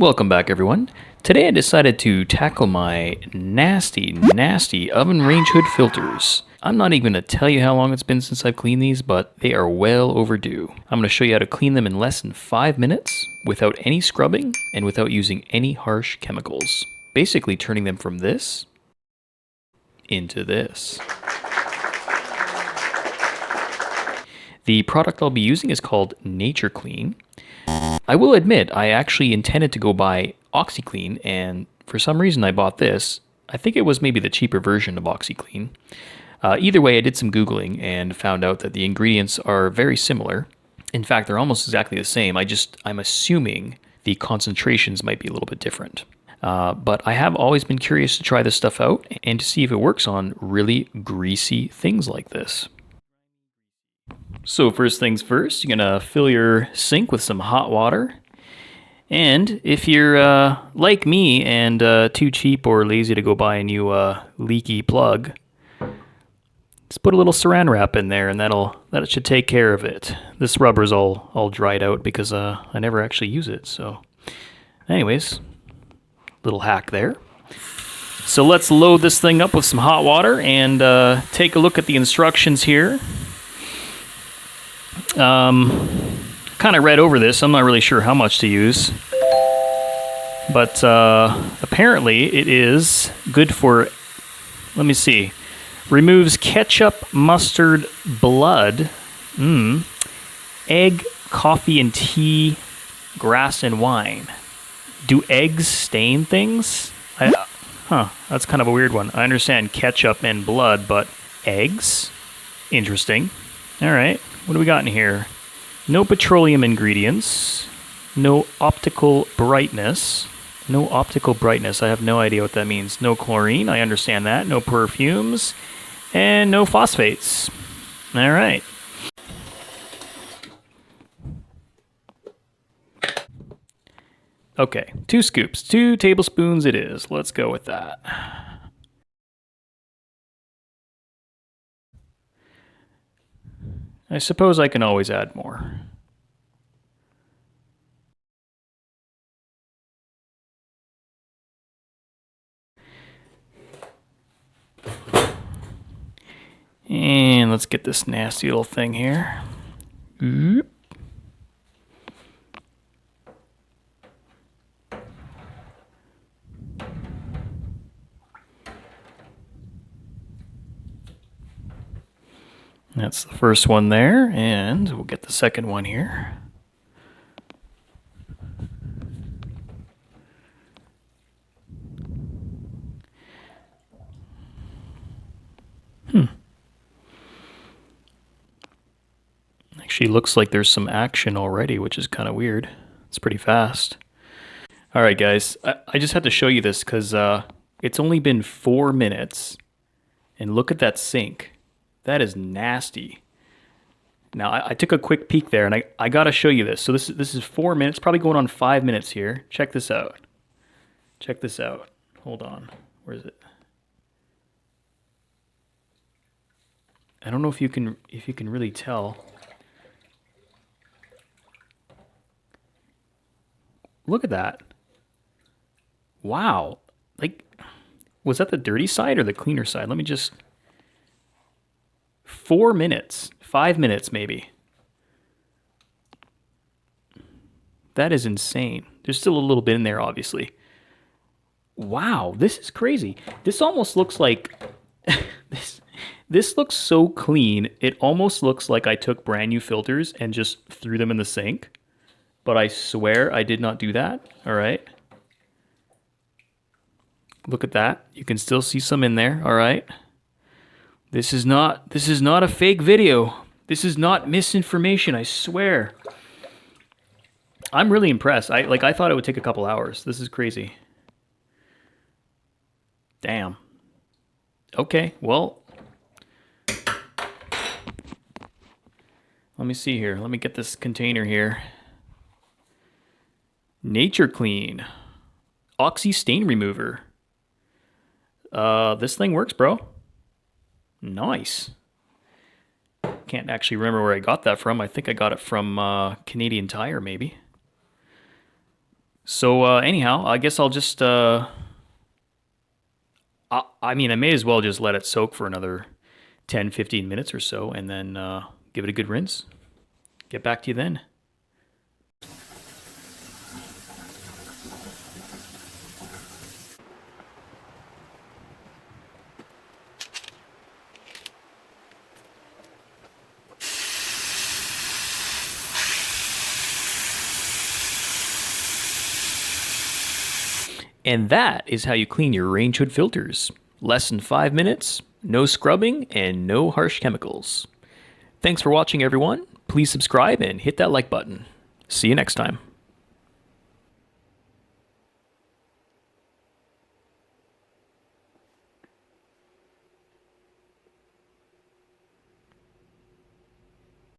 Welcome back, everyone. Today I decided to tackle my nasty oven range hood filters. I'm not even going to tell you how long it's been since I've cleaned these, but they are well overdue. I'm going to show you how to clean them in less than 5 minutes without any scrubbing and without using any harsh chemicals. Basically turning them from this into this. The product I'll be using is called Oxy-clean. I will admit, I actually intended to go buy Oxy-clean, and for some reason I bought this. I think it was maybe the cheaper version of Oxy-clean. Either way, I did some Googling and found out that the ingredients are very similar. In fact, they're almost exactly the same. I'm assuming the concentrations might be a little bit different. But I have always been curious to try this stuff out and to see if it works on really greasy things like this. So first things first, you're going to fill your sink with some hot water. And if you're like me and too cheap or lazy to go buy a new leaky plug, just put a little saran wrap in there and that should take care of it. This rubber's all dried out because I never actually use it. So anyways, little hack there. So let's load this thing up with some hot water and take a look at the instructions here. Kind of read over this. I'm not really sure how much to use, but apparently it is good for, let me see, removes ketchup, mustard, blood, egg, coffee and tea, grass and wine. Do eggs stain things? That's kind of a weird one. I understand ketchup and blood, but eggs? Interesting. All right. What do we got in here? No petroleum ingredients. No optical brightness. No optical brightness. I have no idea what that means. No chlorine. I understand that. No perfumes. And no phosphates. All right. Okay. 2 scoops. 2 tablespoons it is. Let's go with that. I suppose I can always add more. And let's get this nasty little thing here. Oop. That's the first one there, and we'll get the second one here. Actually looks like there's some action already, which is kind of weird. It's pretty fast. All right, guys, I just had to show you this because it's only been 4 minutes, and look at that sink. That is nasty. Now, I took a quick peek there, and I got to show you this. So this is 4 minutes, probably going on 5 minutes here. Check this out. Check this out. Hold on. Where is it? I don't know if you can really tell. Look at that. Wow. Like, was that the dirty side or the cleaner side? Let me just... 4 minutes. 5 minutes, maybe. That is insane. There's still a little bit in there, obviously. Wow, this is crazy. This almost looks like... This looks so clean, it almost looks like I took brand new filters and just threw them in the sink. But I swear I did not do that. All right. Look at that. You can still see some in there. All right. This is not a fake video. This is not misinformation, I swear. I'm really impressed. I thought it would take a couple hours. This is crazy. Damn. Okay, well, let me see here. Let me get this container here. Oxy-clean. Oxy stain remover. This thing works, bro. Nice. Can't actually remember where I got that from. I think I got it from Canadian Tire, maybe. So anyhow, I guess I'll just I mean, I may as well just let it soak for another 10, 15 minutes or so and then give it a good rinse. Get back to you then. And that is how you clean your range hood filters. Less than 5 minutes, no scrubbing, and no harsh chemicals. Thanks for watching, everyone. Please subscribe and hit that like button. See you next time.